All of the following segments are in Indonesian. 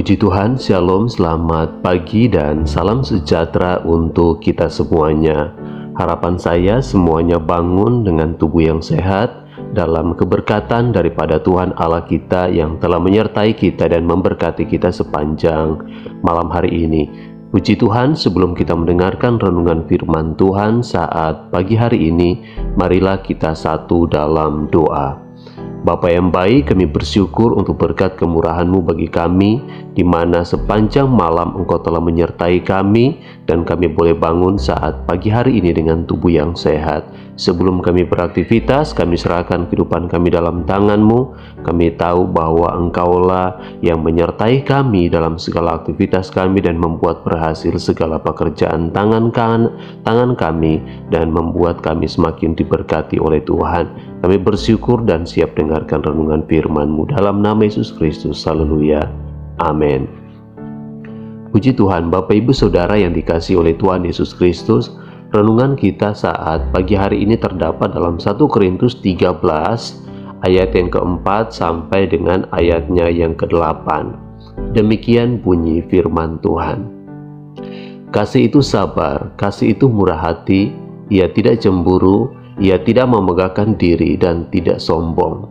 Puji Tuhan, Shalom, selamat pagi dan salam sejahtera untuk kita semuanya. Harapan saya semuanya bangun dengan tubuh yang sehat dalam keberkatan daripada Tuhan Allah kita yang telah menyertai kita dan memberkati kita sepanjang malam hari ini. Puji Tuhan, sebelum kita mendengarkan renungan firman Tuhan saat pagi hari ini, marilah kita satu dalam doa. Bapa yang baik, kami bersyukur untuk berkat kemurahan-Mu bagi kami, di mana sepanjang malam Engkau telah menyertai kami, dan kami boleh bangun saat pagi hari ini dengan tubuh yang sehat. Sebelum kami beraktivitas, kami serahkan kehidupan kami dalam tangan-Mu. Kami tahu bahwa Engkaulah yang menyertai kami dalam segala aktivitas kami dan membuat berhasil segala pekerjaan tangan kami, dan membuat kami semakin diberkati oleh Tuhan. Kami bersyukur dan siap dengarkan renungan firman-Mu dalam nama Yesus Kristus. Haleluya. Amin. Puji Tuhan, Bapak Ibu Saudara yang dikasihi oleh Tuhan Yesus Kristus. Renungan kita saat pagi hari ini terdapat dalam 1 Korintus 13 ayat yang keempat sampai dengan ayatnya yang ke-8. Demikian bunyi firman Tuhan. Kasih itu sabar, kasih itu murah hati, ia tidak cemburu, ia tidak memegahkan diri dan tidak sombong.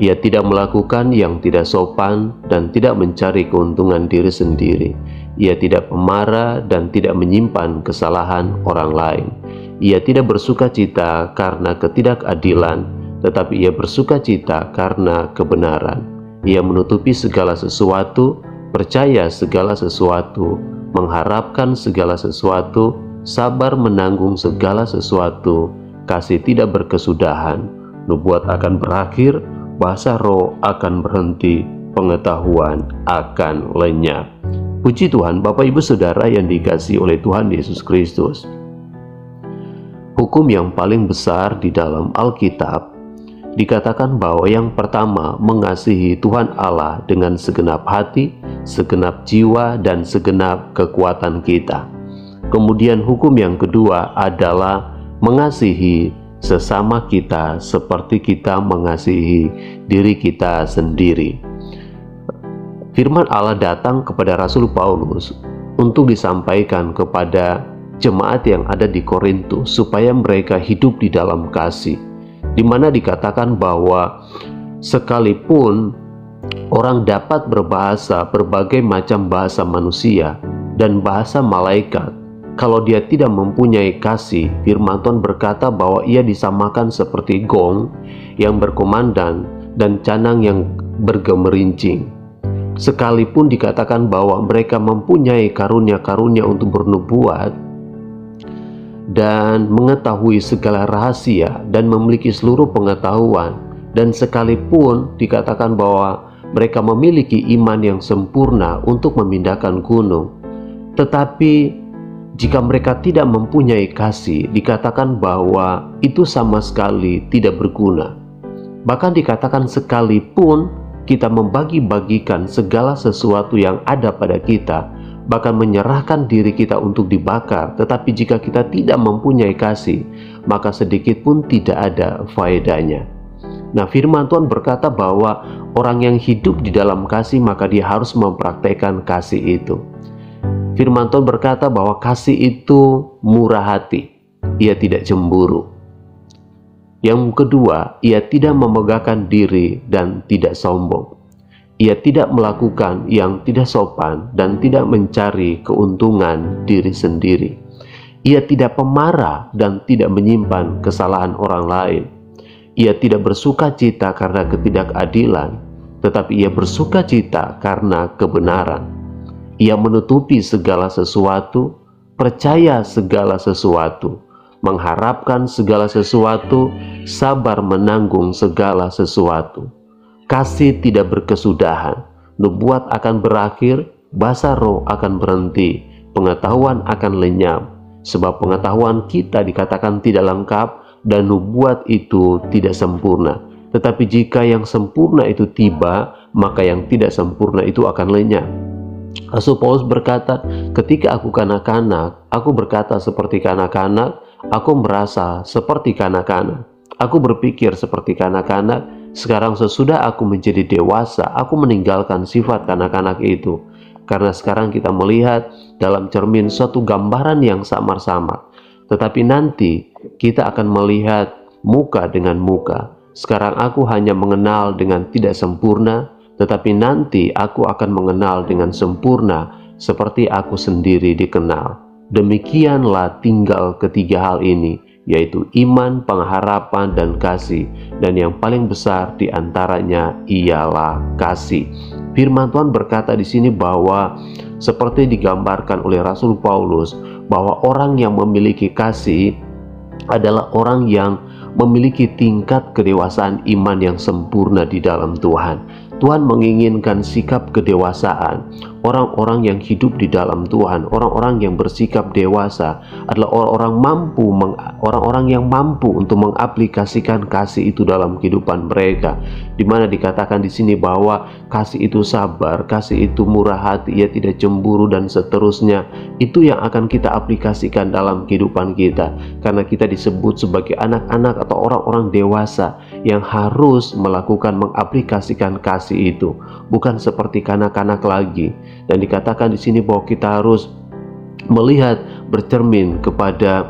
Ia tidak melakukan yang tidak sopan dan tidak mencari keuntungan diri sendiri. Ia tidak pemarah dan tidak menyimpan kesalahan orang lain. Ia tidak bersukacita karena ketidakadilan, tetapi ia bersukacita karena kebenaran. Ia menutupi segala sesuatu, percaya segala sesuatu, mengharapkan segala sesuatu, sabar menanggung segala sesuatu, kasih tidak berkesudahan, nubuat akan berakhir, bahasa roh akan berhenti, pengetahuan akan lenyap. Puji Tuhan, Bapak Ibu Saudara yang dikasihi oleh Tuhan Yesus Kristus. Hukum yang paling besar di dalam Alkitab dikatakan bahwa yang pertama mengasihi Tuhan Allah dengan segenap hati, segenap jiwa, dan segenap kekuatan kita. Kemudian hukum yang kedua adalah mengasihi sesama kita seperti kita mengasihi diri kita sendiri. Firman Allah datang kepada Rasul Paulus untuk disampaikan kepada jemaat yang ada di Korintus supaya mereka hidup di dalam kasih, di mana dikatakan bahwa sekalipun orang dapat berbahasa berbagai macam bahasa manusia dan bahasa malaikat, kalau dia tidak mempunyai kasih, firman Tuhan berkata bahwa ia disamakan seperti gong yang berkomandan dan canang yang bergemerincing. Sekalipun dikatakan bahwa mereka mempunyai karunia-karunia untuk bernubuat dan mengetahui segala rahasia dan memiliki seluruh pengetahuan, dan sekalipun dikatakan bahwa mereka memiliki iman yang sempurna untuk memindahkan gunung, tetapi jika mereka tidak mempunyai kasih, dikatakan bahwa itu sama sekali tidak berguna. Bahkan dikatakan sekalipun kita membagi-bagikan segala sesuatu yang ada pada kita, bahkan menyerahkan diri kita untuk dibakar, tetapi jika kita tidak mempunyai kasih, maka sedikit pun tidak ada faedahnya. Nah, firman Tuhan berkata bahwa orang yang hidup di dalam kasih, maka dia harus mempraktekkan kasih itu. Firman Tuhan berkata bahwa kasih itu murah hati, ia tidak cemburu. Yang kedua, ia tidak memegahkan diri dan tidak sombong. Ia tidak melakukan yang tidak sopan dan tidak mencari keuntungan diri sendiri. Ia tidak pemarah dan tidak menyimpan kesalahan orang lain. Ia tidak bersukacita karena ketidakadilan, tetapi ia bersukacita karena kebenaran. Ia menutupi segala sesuatu, percaya segala sesuatu, mengharapkan segala sesuatu, sabar menanggung segala sesuatu. Kasih tidak berkesudahan, nubuat akan berakhir, bahasa roh akan berhenti, pengetahuan akan lenyap. Sebab pengetahuan kita dikatakan tidak lengkap dan nubuat itu tidak sempurna. Tetapi jika yang sempurna itu tiba, maka yang tidak sempurna itu akan lenyap. Rasul Paulus berkata, ketika aku kanak-kanak, aku berkata seperti kanak-kanak, aku merasa seperti kanak-kanak, aku berpikir seperti kanak-kanak. Sekarang sesudah aku menjadi dewasa, aku meninggalkan sifat kanak-kanak itu. karena sekarang kita melihat dalam cermin suatu gambaran yang samar-samar, tetapi nanti kita akan melihat muka dengan muka. Sekarang aku hanya mengenal dengan tidak sempurna, tetapi nanti aku akan mengenal dengan sempurna seperti aku sendiri dikenal. Demikianlah tinggal ketiga hal ini, yaitu iman, pengharapan, dan kasih. Dan yang paling besar di antaranya ialah kasih. Firman Tuhan berkata di sini bahwa seperti digambarkan oleh Rasul Paulus, bahwa orang yang memiliki kasih adalah orang yang memiliki tingkat kedewasaan iman yang sempurna di dalam Tuhan. Tuhan menginginkan sikap kedewasaan. Orang-orang yang hidup di dalam Tuhan, orang-orang yang bersikap dewasa adalah orang-orang yang mampu untuk mengaplikasikan kasih itu dalam kehidupan mereka. Di mana dikatakan di sini bahwa kasih itu sabar, kasih itu murah hati, ia tidak cemburu, dan seterusnya. Itu yang akan kita aplikasikan dalam kehidupan kita, karena kita disebut sebagai anak-anak atau orang-orang dewasa yang harus melakukan mengaplikasikan kasih itu, bukan seperti kanak-kanak lagi. Dan dikatakan di sini bahwa kita harus melihat, bercermin kepada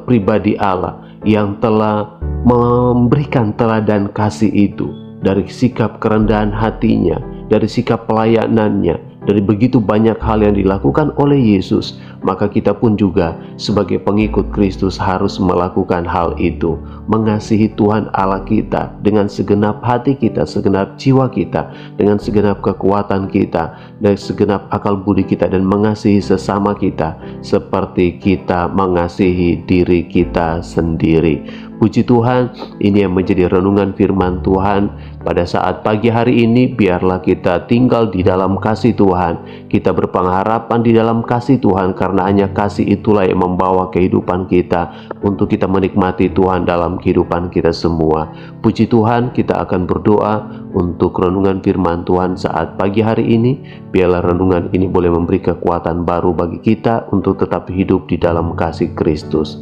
pribadi Allah yang telah memberikan teladan kasih itu, dari sikap kerendahan hatinya, dari sikap pelayanannya, dari begitu banyak hal yang dilakukan oleh Yesus. Maka kita pun juga sebagai pengikut Kristus harus melakukan hal itu, mengasihi Tuhan Allah kita dengan segenap hati kita, segenap jiwa kita, dengan segenap kekuatan kita, dan segenap akal budi kita, dan mengasihi sesama kita seperti kita mengasihi diri kita sendiri. Puji Tuhan, ini yang menjadi renungan firman Tuhan pada saat pagi hari ini. Biarlah kita tinggal di dalam kasih Tuhan, kita berpengharapan di dalam kasih Tuhan, karena hanya kasih itulah yang membawa kehidupan kita untuk kita menikmati Tuhan dalam kehidupan kita semua. Puji Tuhan, kita akan berdoa untuk renungan firman Tuhan saat pagi hari ini. Biarlah renungan ini boleh memberi kekuatan baru bagi kita untuk tetap hidup di dalam kasih Kristus.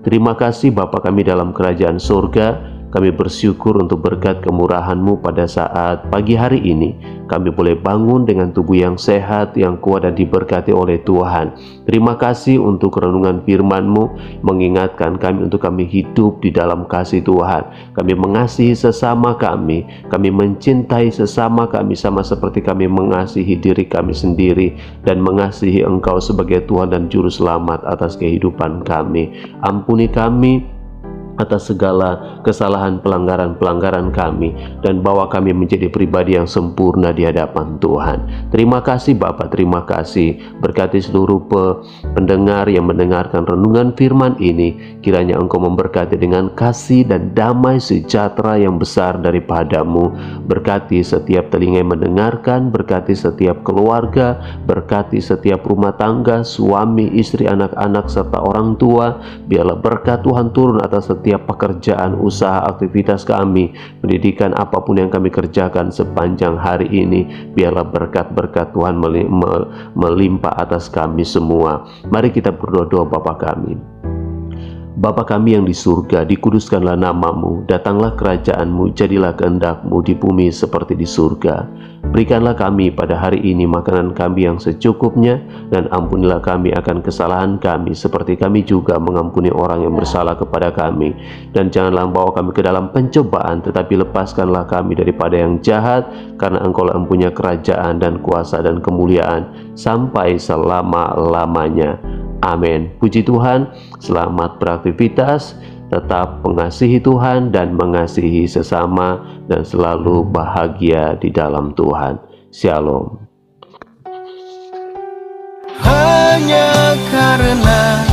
Terima kasih Bapa kami dalam kerajaan surga. Kami bersyukur untuk berkat kemurahan-Mu pada saat pagi hari ini. Kami boleh bangun dengan tubuh yang sehat, yang kuat, dan diberkati oleh Tuhan. Terima kasih untuk renungan firman-Mu, mengingatkan kami untuk kami hidup di dalam kasih Tuhan. Kami mengasihi sesama kami mencintai sesama kami sama seperti kami mengasihi diri kami sendiri, dan mengasihi Engkau sebagai Tuhan dan Juru Selamat atas kehidupan kami. Ampuni kami atas segala kesalahan pelanggaran-pelanggaran kami, dan bawa kami menjadi pribadi yang sempurna di hadapan Tuhan. Terima kasih Bapa, terima kasih. Berkati seluruh pendengar yang mendengarkan renungan firman ini. Kiranya Engkau memberkati dengan kasih dan damai sejahtera yang besar daripada-Mu. Berkati setiap telinga yang mendengarkan, berkati setiap keluarga, berkati setiap rumah tangga, suami, istri, anak-anak, serta orang tua. Biarlah berkat Tuhan turun atas setiap pekerjaan, usaha, aktivitas kami, pendidikan, apapun yang kami kerjakan sepanjang hari ini. Biarlah berkat-berkat Tuhan melimpah atas kami semua. Mari kita berdoa. Bapa kami, Bapa kami yang di surga, dikuduskanlah nama-Mu, datanglah kerajaan-Mu, jadilah kehendak-Mu di bumi seperti di surga. Berikanlah kami pada hari ini makanan kami yang secukupnya, dan ampunilah kami akan kesalahan kami, seperti kami juga mengampuni orang yang bersalah kepada kami. Dan janganlah bawa kami ke dalam pencobaan, tetapi lepaskanlah kami daripada yang jahat, karena Engkau-lah yang punya kerajaan dan kuasa dan kemuliaan sampai selama-lamanya. Amin. Puji Tuhan. Selamat beraktivitas, tetap mengasihi Tuhan dan mengasihi sesama, dan selalu bahagia di dalam Tuhan. Shalom. Hanya karena